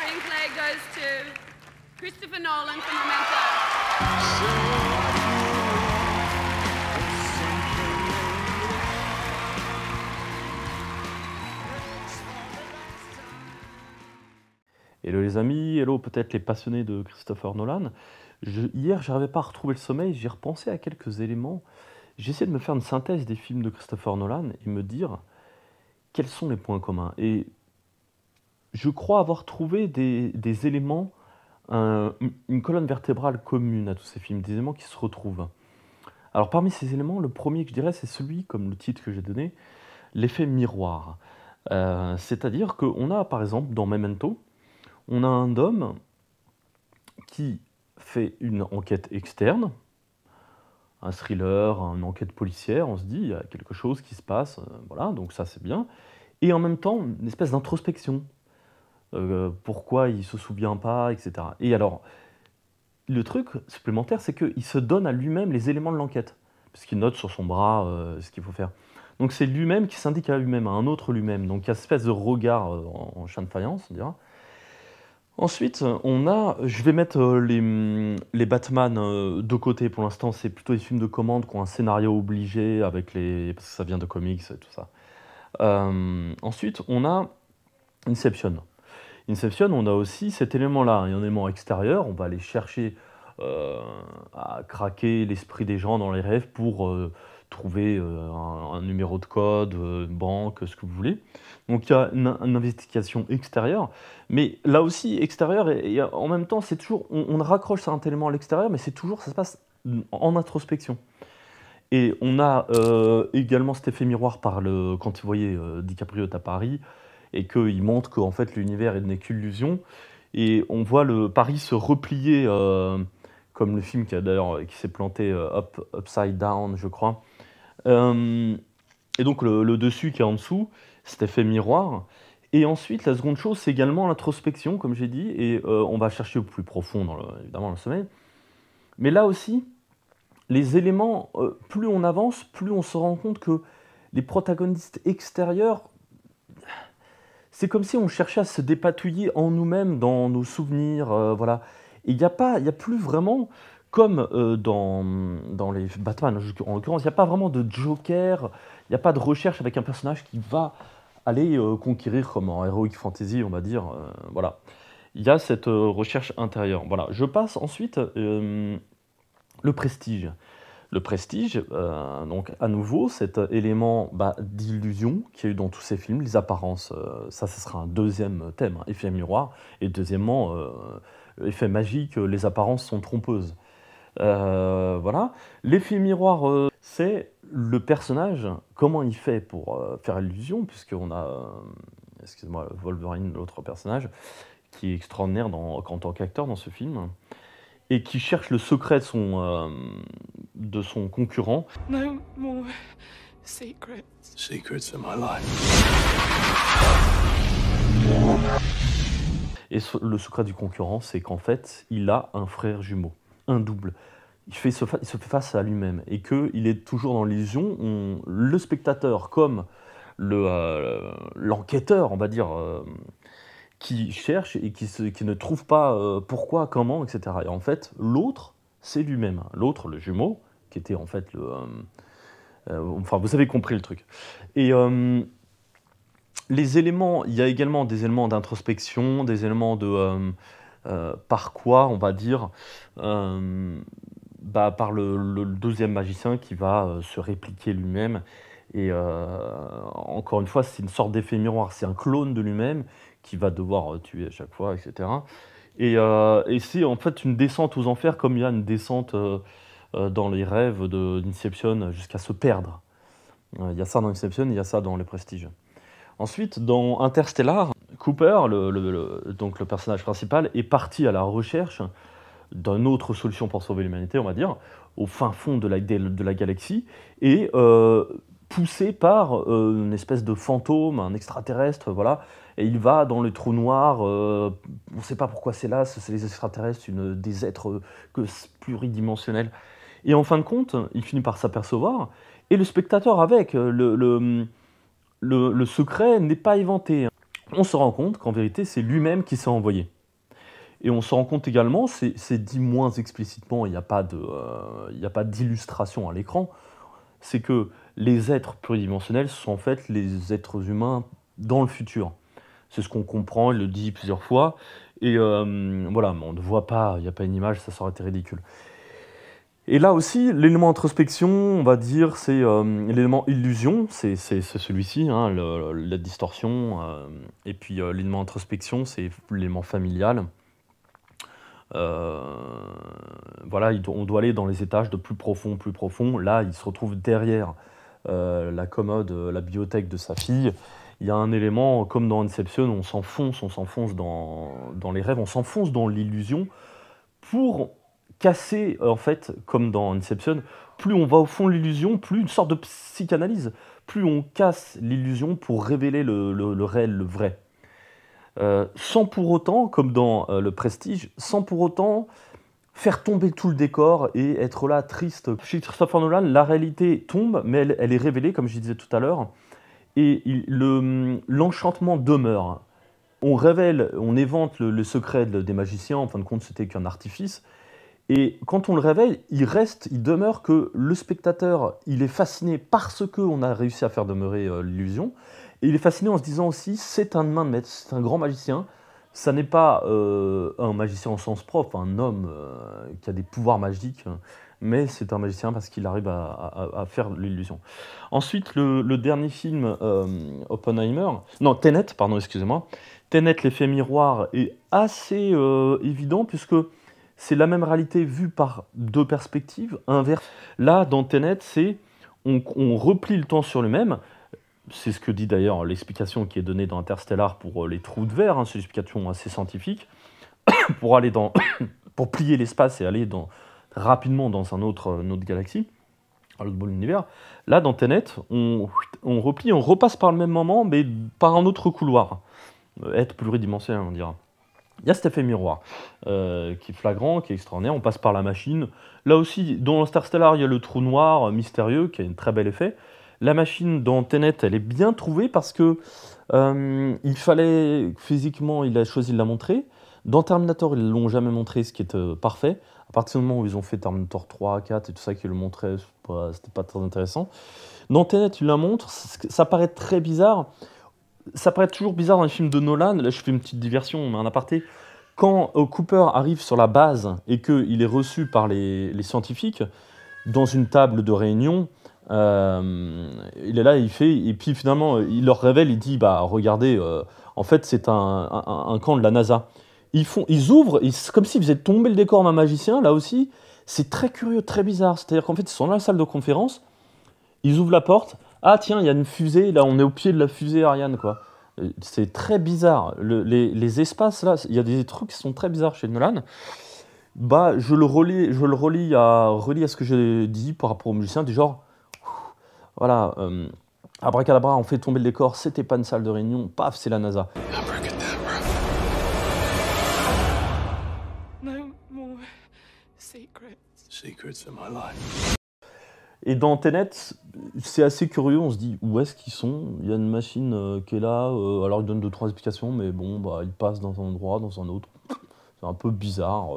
screenplay goes to Christopher Nolan for Memento. Hello les amis, hello peut-être les passionnés de Christopher Nolan. Hier, j'arrivais pas à retrouver le sommeil, j'ai repensé à quelques éléments. J'ai essayé de me faire une synthèse des films de Christopher Nolan et me dire quels sont les points communs. Et je crois avoir trouvé des éléments, une colonne vertébrale commune à tous ces films, des éléments qui se retrouvent. Alors parmi ces éléments, le premier que je dirais, c'est celui, comme le titre que j'ai donné, l'effet miroir. C'est-à-dire qu'on a par exemple dans Memento, on a un homme qui fait une enquête externe, un thriller, une enquête policière, on se dit, il y a quelque chose qui se passe, voilà, donc ça c'est bien. Et en même temps, une espèce d'introspection. Pourquoi il se souvient pas, etc. Et alors, le truc supplémentaire, c'est qu'il se donne à lui-même les éléments de l'enquête, puisqu'il note sur son bras ce qu'il faut faire. Donc c'est lui-même qui s'indique à lui-même, à un autre lui-même. Donc il y a cette espèce de regard en chien de faïence, on dira. Ensuite, on a, je vais mettre les Batman de côté pour l'instant, c'est plutôt des films de commande qui ont un scénario obligé avec parce que ça vient de comics et tout ça. Ensuite, on a Inception. Inception, on a aussi cet élément-là, un élément extérieur, on va aller chercher à craquer l'esprit des gens dans les rêves pour trouver un numéro de code, banque, ce que vous voulez. Donc il y a une investigation extérieure, mais là aussi extérieure, et en même temps, c'est toujours, on raccroche ça un élément à l'extérieur, mais c'est toujours, ça se passe en introspection. Et on a également cet effet miroir quand vous voyez DiCaprio est à Paris, et qu'il montre qu'en fait l'univers n'est qu'illusion, et on voit le Paris se replier, comme le film qui s'est planté Upside Down, je crois. Et donc le dessus qui est en dessous, cet effet miroir. Et ensuite, la seconde chose, c'est également l'introspection, comme j'ai dit, et on va chercher au plus profond, évidemment, dans le sommeil. Mais là aussi, les éléments, plus on avance, plus on se rend compte que les protagonistes extérieurs, c'est comme si on cherchait à se dépatouiller en nous-mêmes, dans nos souvenirs, voilà. Et il n'y a plus vraiment, comme dans les Batman, en l'occurrence, il n'y a pas vraiment de Joker, il n'y a pas de recherche avec un personnage qui va aller conquérir comme en heroic fantasy, on va dire, voilà. Il y a cette recherche intérieure, voilà. Je passe ensuite le Prestige. Le Prestige, donc à nouveau, cet élément d'illusion qu'il y a eu dans tous ces films, les apparences, ça sera un deuxième thème, hein, effet miroir, et deuxièmement, effet magique, les apparences sont trompeuses. Voilà. L'effet miroir, c'est le personnage, comment il fait pour faire illusion, puisqu'on a, excusez-moi, Wolverine, l'autre personnage, qui est extraordinaire en tant qu'acteur dans ce film, et qui cherche le secret de son concurrent. No more secrets. Secrets in my life. Et le secret du concurrent, c'est qu'en fait, il a un frère jumeau, un double. Il se fait face à lui-même, et qu'il est toujours dans l'illusion. Le spectateur, comme l'enquêteur, on va dire, qui cherche et qui ne trouve pas pourquoi, comment, etc. Et en fait, l'autre, c'est lui-même. L'autre, le jumeau, qui était en fait enfin, vous avez compris le truc. Et les éléments, il y a également des éléments d'introspection, des éléments de par quoi, on va dire, par le deuxième magicien qui va se répliquer lui-même. Et encore une fois, c'est une sorte d'effet miroir, c'est un clone de lui-même qui va devoir tuer à chaque fois, etc. Et c'est en fait une descente aux enfers, comme il y a une descente dans les rêves d'Inception jusqu'à se perdre. Il y a ça dans Inception, il y a ça dans Le Prestige. Ensuite, dans Interstellar, Cooper, donc le personnage principal, est parti à la recherche d'une autre solution pour sauver l'humanité, on va dire, au fin fond de la galaxie, et poussé par une espèce de fantôme, un extraterrestre, voilà, et il va dans le trou noir, on ne sait pas pourquoi c'est là, c'est les extraterrestres, des êtres pluridimensionnels, et en fin de compte, il finit par s'apercevoir, et le spectateur avec, le secret n'est pas éventé. on se rend compte qu'en vérité, c'est lui-même qui s'est envoyé. Et on se rend compte également, c'est dit moins explicitement, il n'y a pas d'illustration à l'écran, c'est que les êtres pluridimensionnels sont en fait les êtres humains dans le futur. C'est ce qu'on comprend, il le dit plusieurs fois, et voilà, mais on ne voit pas, il n'y a pas une image, ça aurait été ridicule. Et là aussi, l'élément introspection, on va dire, c'est l'élément illusion, c'est celui-ci, hein, la distorsion, et puis l'élément introspection, c'est l'élément familial. Voilà, on doit aller dans les étages de plus profond, plus profond. Là, il se retrouve derrière la commode, la bibliothèque de sa fille. Il y a un élément, comme dans Inception, on s'enfonce dans les rêves, on s'enfonce dans l'illusion pour casser, en fait, comme dans Inception, plus on va au fond de l'illusion, plus une sorte de psychanalyse, plus on casse l'illusion pour révéler le réel, le vrai. Sans pour autant, comme dans Le Prestige, sans pour autant faire tomber tout le décor et être là triste. Chez Christopher Nolan, la réalité tombe, mais elle est révélée, comme je disais tout à l'heure, et l'enchantement demeure. On révèle, on évente le secret des magiciens, en fin de compte c'était qu'un artifice, et quand on le révèle, il demeure que le spectateur, il est fasciné parce qu'on a réussi à faire demeurer l'illusion, et il est fasciné en se disant aussi, c'est un main de maître, c'est un grand magicien, ça n'est pas un magicien au sens propre, un homme qui a des pouvoirs magiques, mais c'est un magicien parce qu'il arrive à faire l'illusion. Ensuite, le dernier film, Tenet, pardon, excusez-moi. Tenet, l'effet miroir, est assez évident puisque c'est la même réalité vue par deux perspectives inverses. Là, dans Tenet, on replie le temps sur lui-même. C'est ce que dit d'ailleurs l'explication qui est donnée dans Interstellar pour les trous de verre, hein, c'est une explication assez scientifique, pour aller pour plier l'espace et aller rapidement dans une autre galaxie, à l'autre bout de l'univers. Là, dans Tenet, on replie, on repasse par le même moment, mais par un autre couloir. Être pluridimensionnel, on dira. Il y a cet effet miroir qui est flagrant, qui est extraordinaire. On passe par la machine. Là aussi, dans Interstellar, il y a le trou noir mystérieux qui a un très bel effet. La machine dans Tenet, elle est bien trouvée parce que il fallait physiquement, il a choisi de la montrer. Dans Terminator, ils ne l'ont jamais montré, ce qui est parfait. À partir du moment où ils ont fait Terminator 3, 4 et tout ça, qu'ils le montraient, c'était pas très intéressant. Dans Tenet, il la montre, ça paraît très bizarre. Ça paraît toujours bizarre dans les films de Nolan. Là, je fais une petite diversion, mais un aparté. Quand Cooper arrive sur la base et qu'il est reçu par les scientifiques dans une table de réunion, il est là, il fait, et puis finalement, il leur révèle, il dit, bah regardez, en fait, c'est un camp de la NASA. Ils ouvrent, c'est comme s'ils faisaient tomber le décor d'un magicien, là aussi. C'est très curieux, très bizarre. C'est-à-dire qu'en fait, ils sont dans la salle de conférence, ils ouvrent la porte. Ah tiens, il y a une fusée, là on est au pied de la fusée Ariane, quoi. C'est très bizarre. Les espaces, là, il y a des trucs qui sont très bizarres chez Nolan. Bah, je le relis à ce que j'ai dit par rapport aux musiciens, du genre, voilà, abracadabra, on fait tomber le décor, c'était pas une salle de réunion, paf, c'est la NASA. No more secrets. Secrets in my life. Et dans Tenet, c'est assez curieux, on se dit où est-ce qu'ils sont. Il y a une machine qui est là, alors il donne 2-3 explications, mais bon, bah, il passe dans un endroit, dans un autre. C'est un peu bizarre.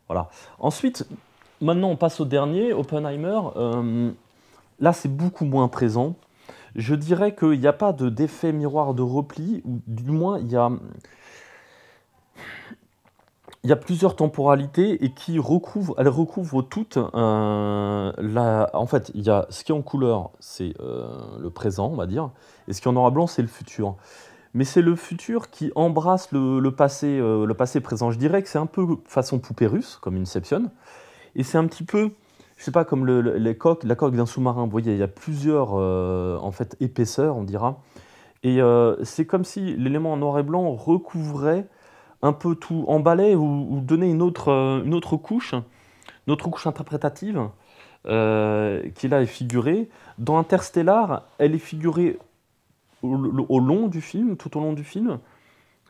Voilà. Ensuite, maintenant on passe au dernier, Oppenheimer. Là, c'est beaucoup moins présent. Je dirais qu'il n'y a pas d'effet miroir de repli, ou du moins, il y a plusieurs temporalités et elles recouvrent toutes. En fait, il y a ce qui est en couleur, c'est le présent, on va dire, et ce qui est en noir et blanc, c'est le futur. Mais c'est le futur qui embrasse le passé présent. Je dirais que c'est un peu façon poupée russe, comme Inception, et c'est un petit peu, je sais pas, comme la coque d'un sous-marin. Vous voyez, il y a plusieurs en fait épaisseurs, on dira, et c'est comme si l'élément en noir et blanc recouvrait un peu tout, emballait ou donnait une autre couche interprétative qui là est figurée. Dans Interstellar, elle est figurée au long du film, tout au long du film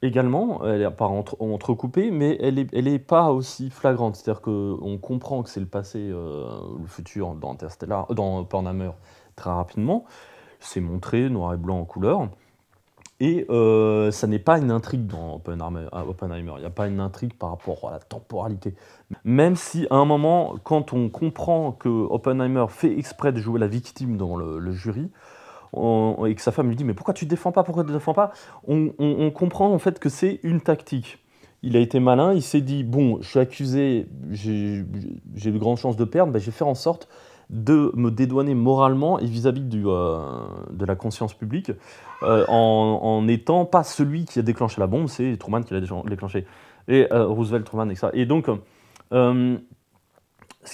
également. Elle n'est pas entrecoupée, mais elle est pas aussi flagrante. C'est-à-dire qu'on comprend que c'est le passé, le futur dans Interstellar, dans Oppenheimer très rapidement. C'est montré noir et blanc en couleur. Et ça n'est pas une intrigue dans Oppenheimer. Il n'y a pas une intrigue par rapport à la temporalité. Même si, à un moment, quand on comprend que Oppenheimer fait exprès de jouer la victime dans le jury, et que sa femme lui dit « Mais pourquoi tu ne te défends pas? Pourquoi tu ne te défends pas ?» on comprend en fait que c'est une tactique. Il a été malin, il s'est dit « Bon, je suis accusé, j'ai de grandes chances de perdre, ben, je vais faire en sorte de me dédouaner moralement et vis-à-vis de la conscience publique en n'étant pas celui qui a déclenché la bombe, c'est Truman qui l'a déclenché. Et Roosevelt, Truman, etc. Et donc, ce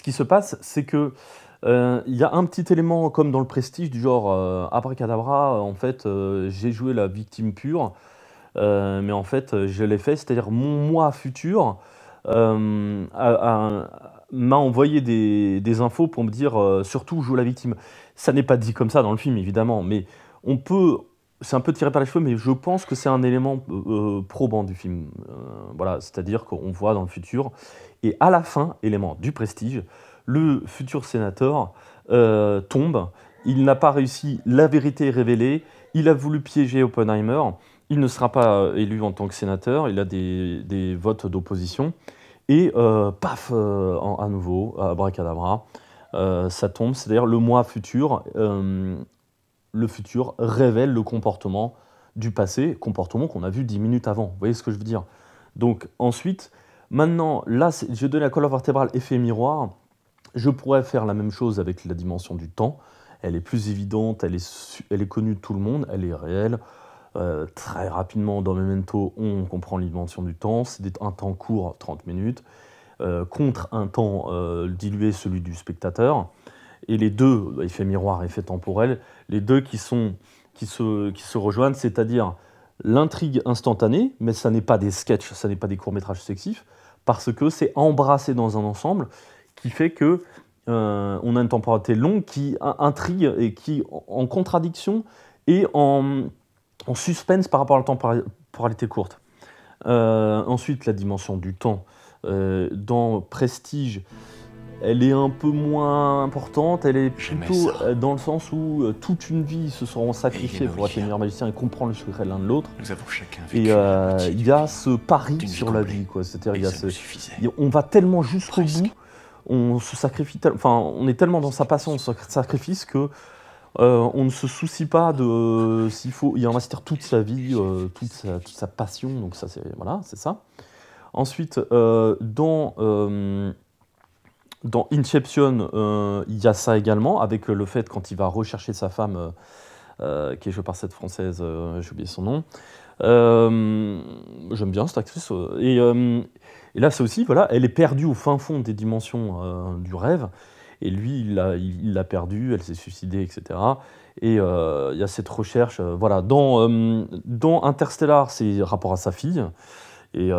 qui se passe, c'est que il y a un petit élément comme dans le Prestige, du genre abracadabra, en fait, j'ai joué la victime pure, mais en fait, je l'ai fait, c'est-à-dire mon moi futur m'a envoyé des infos pour me dire surtout joue la victime. Ça n'est pas dit comme ça dans le film, évidemment, mais on peut. C'est un peu tiré par les cheveux, mais je pense que c'est un élément probant du film. Voilà, c'est-à-dire qu'on voit dans le futur, et à la fin, élément du Prestige, le futur sénateur tombe, il n'a pas réussi, la vérité est révélée, il a voulu piéger Oppenheimer, il ne sera pas élu en tant que sénateur, il a des votes d'opposition, et paf, à nouveau, abracadabra, ça tombe, c'est d'ailleurs le moi futur, le futur révèle le comportement du passé, comportement qu'on a vu 10 minutes avant, vous voyez ce que je veux dire? Donc ensuite, maintenant, là, j'ai donné la colonne vertébrale effet miroir, je pourrais faire la même chose avec la dimension du temps, elle est plus évidente, elle est connue de tout le monde, elle est réelle. Très rapidement, dans Memento, on comprend la dimension du temps, c'est un temps court, 30 minutes, contre un temps dilué, celui du spectateur. Et les deux, effet miroir, effet temporel, les deux qui se rejoignent, c'est-à-dire l'intrigue instantanée, mais ça n'est pas des sketchs, ça n'est pas des courts-métrages sexifs, parce que c'est embrassé dans un ensemble qui fait que on a une temporalité longue qui intrigue et qui, en contradiction et en suspense par rapport à la temporalité courte. Ensuite, la dimension du temps. Dans Prestige, elle est un peu moins importante, elle est plutôt dans le sens où toute une vie se seront sacrifiés pour être les meilleurs magiciens et comprendre le secret l'un de l'autre. Nous avons chacun Et il y a ce pari sur la vie, quoi. C'est-à-dire, on va tellement jusqu'au bout, on se sacrifie, on est tellement dans sa passion, on se sacrifice que on ne se soucie pas de s'il faut y investir toute sa vie, toute sa passion. Donc ça, c'est voilà, c'est ça. Ensuite, dans Inception, il y a ça également, avec le fait quand il va rechercher sa femme, qui est jouée par cette Française, j'ai oublié son nom. J'aime bien cette actrice. Et là, c'est aussi, voilà, elle est perdue au fin fond des dimensions du rêve. Et lui, il l'a perdue, elle s'est suicidée, etc. Et il y a cette recherche. Voilà, dans Interstellar, c'est rapport à sa fille. Et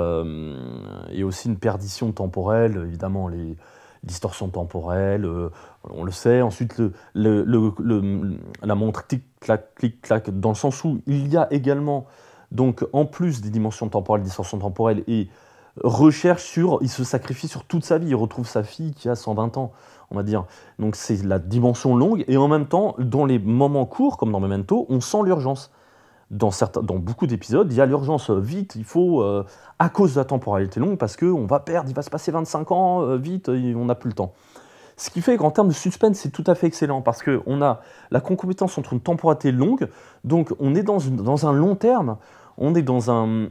aussi une perdition temporelle, évidemment, les distorsions temporelles, on le sait. Ensuite, la montre clic-clac, clic-clac, dans le sens où il y a également, donc, en plus des dimensions temporelles, distorsions temporelles, et il se sacrifie sur toute sa vie, il retrouve sa fille qui a 120 ans, on va dire. Donc c'est la dimension longue, et en même temps, dans les moments courts, comme dans Memento, on sent l'urgence. Dans beaucoup d'épisodes, il y a l'urgence, vite, il faut, à cause de la temporalité longue, parce qu'on va perdre, il va se passer 25 ans, vite, on n'a plus le temps. Ce qui fait qu'en termes de suspense, c'est tout à fait excellent, parce qu'on a la concomitance entre une temporalité longue, donc on est dans un long terme, on est dans un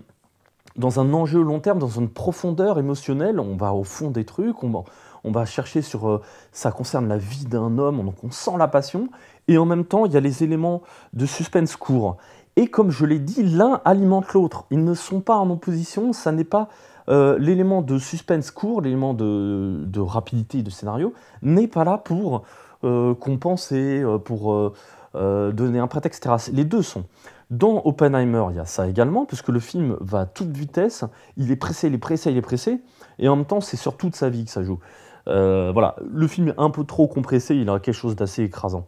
enjeu long terme, dans une profondeur émotionnelle, on va au fond des trucs, on va chercher sur... ça concerne la vie d'un homme, donc on sent la passion, et en même temps, il y a les éléments de suspense court. Et comme je l'ai dit, l'un alimente l'autre. Ils ne sont pas en opposition, ça n'est pas... l'élément de suspense court, l'élément de rapidité de scénario, n'est pas là pour compenser, pour donner un prétexte, etc. Les deux sont. Dans Oppenheimer, il y a ça également, puisque le film va à toute vitesse, il est pressé, il est pressé, il est pressé, et en même temps, c'est sur toute sa vie que ça joue. Voilà, le film est un peu trop compressé, il a quelque chose d'assez écrasant.